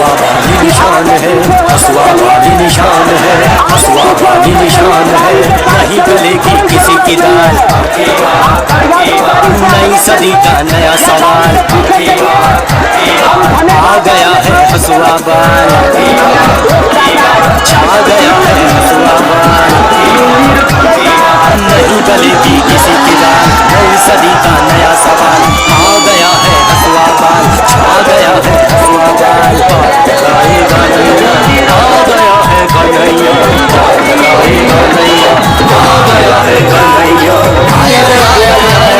हसुआ वाली निशान है, हसुआ वाली निशान है, हसुआ वाली निशान है, नहीं गलेगी किसी की दाल। नई सदी का नया सवाल, आ गया है हसुआ बाल, छा गया है हसुआ बाल, नहीं गलेगी किसी की दाल। नई सदी का नया सवाल, आ गया है हसुआ बाल, छा गया है हसुआ बाल। गाएगा नैया, आ गया है कन्हैया, गाएगा नैया, आ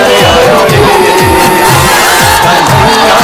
गया है कन्हैया।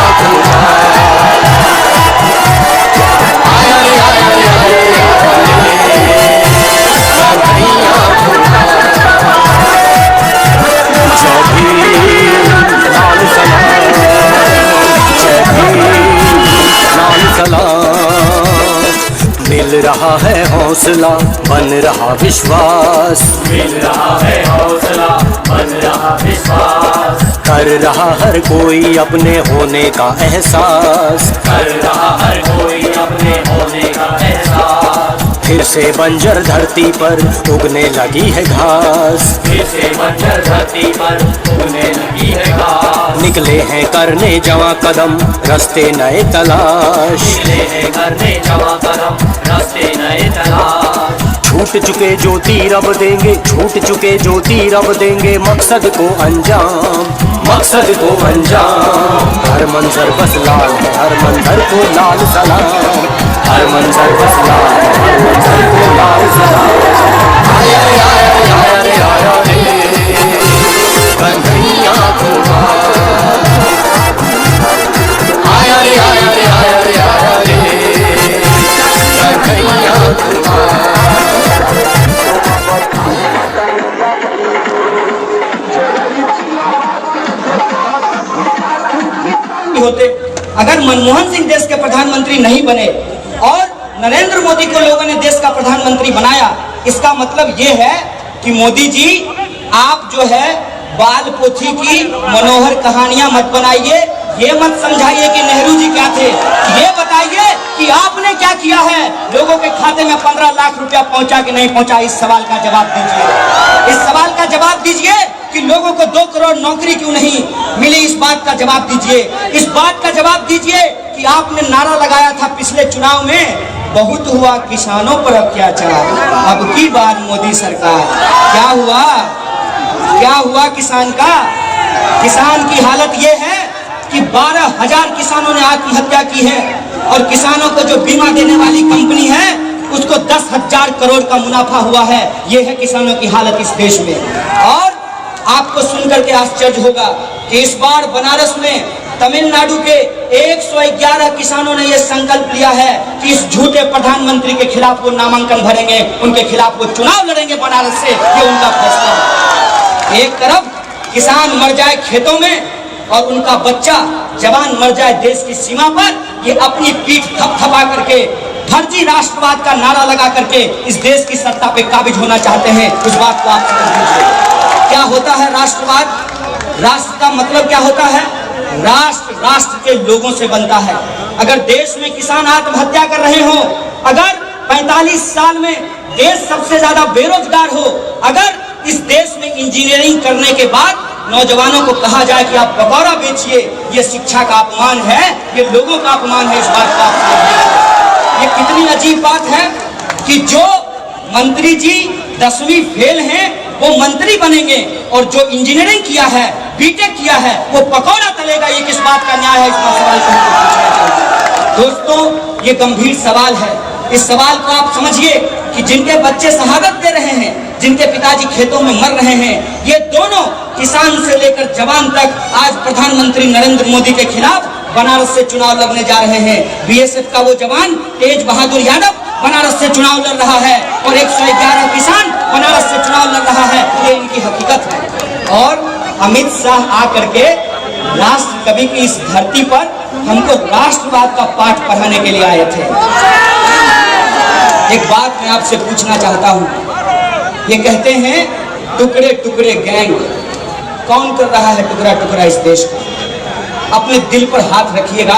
मिल रहा है हौसला, बन रहा विश्वास, मिल रहा है हौसला, बन रहा विश्वास, कर रहा हर कोई अपने होने का एहसास, कर रहा हर कोई अपने होने का एहसास। फिर से बंजर धरती पर उगने लगी है घास, फिर से बंजर धरती पर उगने लगी है घास। निकले हैं करने जवां कदम, रास्ते नए तलाश, निकले हैं करने जवां कदम, रास्ते नए तलाश। छूट चुके जो तीर अब देंगे, छूट चुके जो तीर अब देंगे मकसद को अंजाम, मकसद को अंजाम। हर मंजर बस लाल है, हर मंजर को लाल सलाम, हर मंजर बस लाल है, हर मंजर को लाल सलाम। आया रे आया रे आया रे आया रे कन्हैया कुमार, आया रे आया रे आया रे आया रे कन्हैया कुमार। होते अगर मनमोहन सिंह देश के प्रधानमंत्री नहीं बने और नरेंद्र मोदी को लोगों ने देश का प्रधानमंत्री बनाया, इसका मतलब ये है कि मोदी जी आप जो है बाल पोथी की मनोहर कहानियां मत बनाइए, ये मत समझाइए कि नेहरू जी क्या थे, ये बताइए कि आपने क्या किया है, लोगों के खाते में 15 लाख रुपया पहुंचा कि नहीं पहुंचा। इस सवाल का जवाब दीजिए, इस सवाल का जवाब दीजिए कि लोगों को 2 करोड़ नौकरी क्यों नहीं मिली, इस बात का जवाब दीजिए। इस बात का जवाब दीजिए कि आपने नारा लगाया था पिछले चुनाव में, बहुत हुआ किसानों पर अत्याचार, अब की बार मोदी सरकार। क्या हुआ, क्या हुआ किसान का? किसान की हालत ये है कि 12,000 किसानों ने आत्महत्या की है और किसानों को जो बीमा देने वाली कंपनी है उसको 10,000 करोड़ का मुनाफा हुआ है। ये है किसानों की हालत इस देश में। और आपको सुनकर के आश्चर्य होगा कि इस बार बनारस में तमिलनाडु के 111 किसानों ने यह संकल्प लिया है कि इस झूठे प्रधानमंत्री के खिलाफ वो नामांकन भरेंगे, उनके खिलाफ वो चुनाव लड़ेंगे बनारस से। ये उनका फैसला है। एक तरफ किसान मर जाए खेतों में और उनका बच्चा जवान मर जाए देश की सीमा पर, ये अपनी पीठ थपथपा करके फर्जी राष्ट्रवाद का नारा लगा करके इस देश की सत्ता पे काबिज होना चाहते हैं। उस बात को आप समझ लीजिए। क्या होता है राष्ट्रवाद? राष्ट्र का मतलब क्या होता है? राष्ट्र राष्ट्र के लोगों से बनता है। अगर देश में किसान आत्महत्या कर रहे हो, अगर 45 साल में देश सबसे ज्यादा बेरोजगार हो, अगर इस देश में इंजीनियरिंग करने के बाद नौजवानों को कहा जाए कि आप पकौड़ा बेचिए, ये शिक्षा का अपमान है, ये लोगों का अपमान है। इस बात को आप समझिए। ये कितनी अजीब बात है कि जो मंत्री जी 10वीं फेल हैं वो मंत्री बनेंगे और जो इंजीनियरिंग किया है, बीटेक किया है, वो पकौड़ा तलेगा। ये किस बात का न्याय है? इसका सवाल पूछना चाहिए। दोस्तों, ये गंभीर सवाल है। इस सवाल को आप समझिए कि जिनके बच्चे शहादत दे रहे हैं, जिनके पिताजी खेतों में मर रहे हैं, ये दोनों किसान से लेकर जवान तक आज प्रधानमंत्री नरेंद्र मोदी के खिलाफ बनारस से चुनाव लड़ने जा रहे हैं। बीएसएफ का वो जवान तेज बहादुर यादव बनारस से चुनाव लड़ रहा है और 111 किसान बनारस से चुनाव लड़ रहा है। ये इनकी हकीकत है। और अमित शाह आकर के राष्ट्र कवि की इस धरती पर हमको राष्ट्रवाद का पाठ पढ़ाने के लिए आए थे। एक बात मैं आपसे पूछना चाहता हूँ। ये कहते हैं टुकड़े टुकड़े गैंग, कौन कर रहा है टुकड़ा टुकड़ा इस देश का? अपने दिल पर हाथ रखिएगा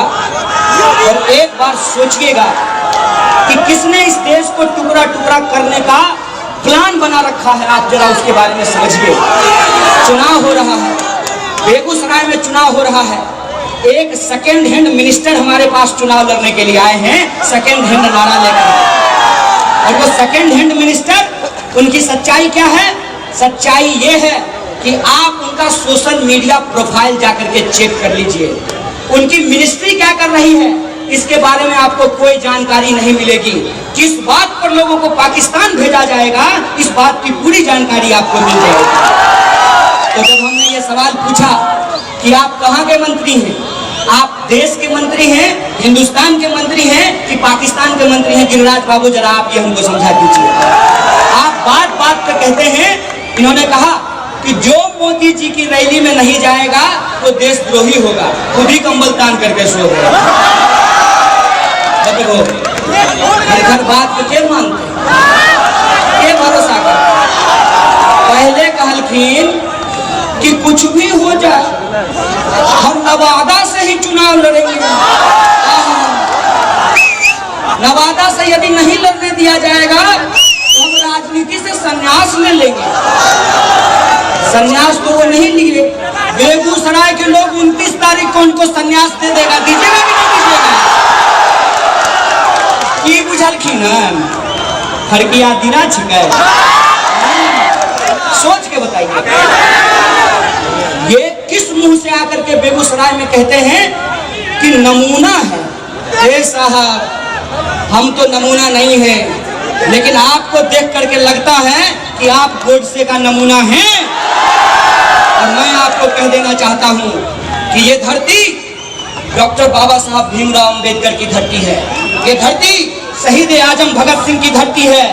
और एक बार सोचिएगा कि किसने इस देश को टुकड़ा टुकड़ा करने का प्लान बना रखा है। आप जरा उसके बारे में समझिए। चुनाव हो रहा है, बेगूसराय में चुनाव हो रहा है। एक सेकेंड हैंड मिनिस्टर हमारे पास चुनाव लड़ने के लिए आए हैं, सेकेंड हैंड नारा लेकर। और वो सेकेंड हैंड मिनिस्टर, उनकी सच्चाई क्या है? सच्चाई ये है कि आप उनका सोशल मीडिया प्रोफाइल जाकर के चेक कर लीजिए। उनकी मिनिस्ट्री क्या कर रही है इसके बारे में आपको कोई जानकारी नहीं मिलेगी। किस बात पर लोगों को पाकिस्तान भेजा जाएगा, इस बात की पूरी जानकारी आपको मिल जाएगी। तो जब हमने ये सवाल पूछा कि आप कहाँ के मंत्री हैं, आप देश के मंत्री हैं, हिंदुस्तान के मंत्री हैं कि पाकिस्तान के मंत्री हैं, गिरिराज बाबू जरा आप ये हमको समझा दीजिए। आप बात बात पे कहते हैं, इन्होंने कहा कि जो मोदी जी की रैली में नहीं जाएगा वो देशद्रोही होगा, खुद ही कंबल तान करके सो गए। हर बात पे क्या मानते, क्या भरोसा करते? पहले कहलखिन कि कुछ भी हो जाए हम नवादा से ही चुनाव लड़ेंगे। नवादा से यदि नहीं लड़ने दिया जाएगा तो हम राजनीति से संन्यास ले लेंगे। संन्यास तो वो नहीं लिए। बेगूसराय के लोग 29 तारीख को उनको संन्यास दे देगा, दीजिएगा कि नहीं दीजिएगा? की बुझलखिन फड़किया दिना छिके, सोच के बताइए। ये किस मुंह से आकर के बेगूसराय में कहते हैं कि नमूना है। ए साहब, हम तो नमूना नहीं है, लेकिन आपको देख करके लगता है कि आप गोडसे का नमूना हैं। और मैं आपको कह देना चाहता हूं कि ये धरती डॉक्टर बाबा साहब भीमराव अंबेडकर की धरती है। ये धरती शहीद आजम भगत सिंह की धरती है।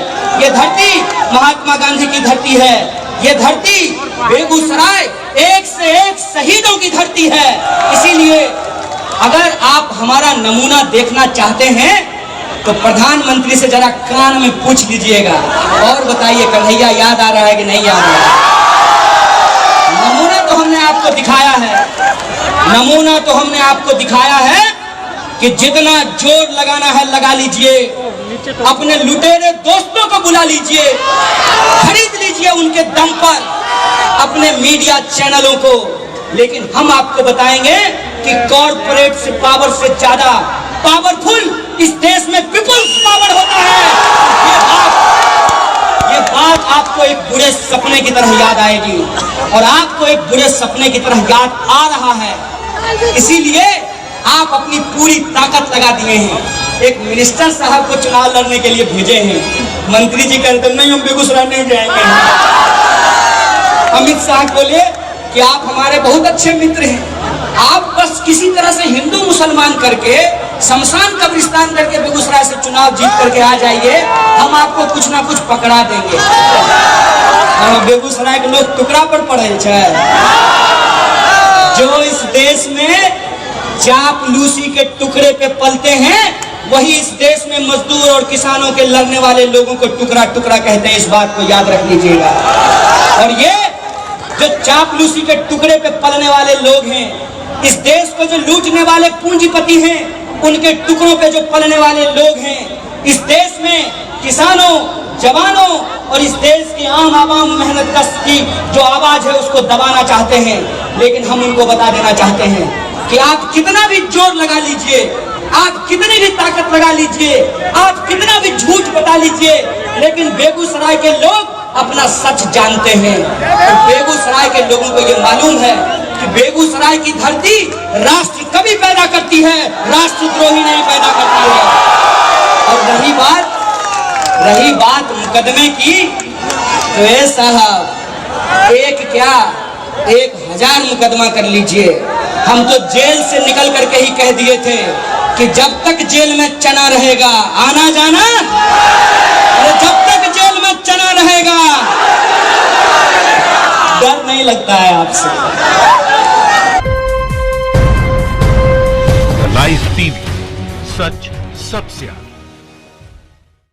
ये धरती महात्मा गांधी की धरती है। ये धरती बेगूसराय एक से एक शहीदों की धरती है। इसीलिए अगर आप हमारा नमूना देखना चाहते हैं तो प्रधानमंत्री से जरा कान में पूछ लीजिएगा और बताइए कन्हैया याद आ रहा है कि नहीं याद आ रहा है? नमूना तो हमने आपको दिखाया है, नमूना तो हमने आपको दिखाया है कि जितना जोर लगाना है लगा लीजिए, अपने लुटेरे दोस्तों को बुला लीजिए, खरीद लीजिए उनके दम पर अपने मीडिया चैनलों को। लेकिन हम आपको बताएंगे कि कॉर्पोरेट से पावर से ज्यादा पावरफुल इस देश में पीपुल्स पावर होता है। ये बात आपको एक बुरे सपने की तरह याद आएगी और आपको एक बुरे सपने की तरह याद आ रहा है। इसीलिए आप अपनी पूरी ताकत लगा दिए हैं। एक मिनिस्टर साहब को चुनाव लड़ने के लिए भेजे हैं, मंत्री जी कहते नहीं हम बेगूसराय नहीं जाएंगे। अमित शाह बोले कि आप हमारे बहुत अच्छे मित्र हैं, आप बस किसी तरह से हिंदू मुसलमान करके शमशान कब्रिस्तान करके बेगूसराय से चुनाव जीत करके आ जाइए, हम आपको कुछ ना कुछ पकड़ा देंगे। बेगूसराय के लोग टुकड़ा पर पड़े हैं। जो इस देश में चापलूसी के टुकड़े पे पलते हैं वही इस देश में मजदूर और किसानों के लड़ने वाले लोगों को टुकड़ा टुकड़ा कहते हैं। इस बात को याद रख लीजिएगा। और ये जो चापलूसी के टुकड़े पे पलने वाले लोग हैं, इस देश को जो लूटने वाले पूंजीपति हैं, उनके टुकड़ों पे जो पलने वाले लोग हैं, इस देश में किसानों, जवानों और इस देश की आम आवाम मेहनत कश की जो आवाज है उसको दबाना चाहते हैं। लेकिन हम उनको बता देना चाहते हैं कि आप कितना भी जोर लगा लीजिए, आप कितनी भी ताकत लगा लीजिए, आप कितना भी झूठ बता लीजिए, लेकिन बेगूसराय के लोग अपना सच जानते हैं। तो बेगूसराय के लोगों को ये मालूम है कि बेगूसराय की धरती राष्ट्र कभी पैदा करती है, राष्ट्रद्रोही नहीं पैदा करती है। और रही बात मुकदमे की, तो ये साहब एक क्या 1000 मुकदमा कर लीजिए। हम तो जेल से निकल करके ही कह दिए थे कि जब तक जेल में चना रहेगा आना जाना, और जब तक जेल में चना रहेगा डर नहीं लगता है आपसे। लाइव टीवी, सच सबसे आगे।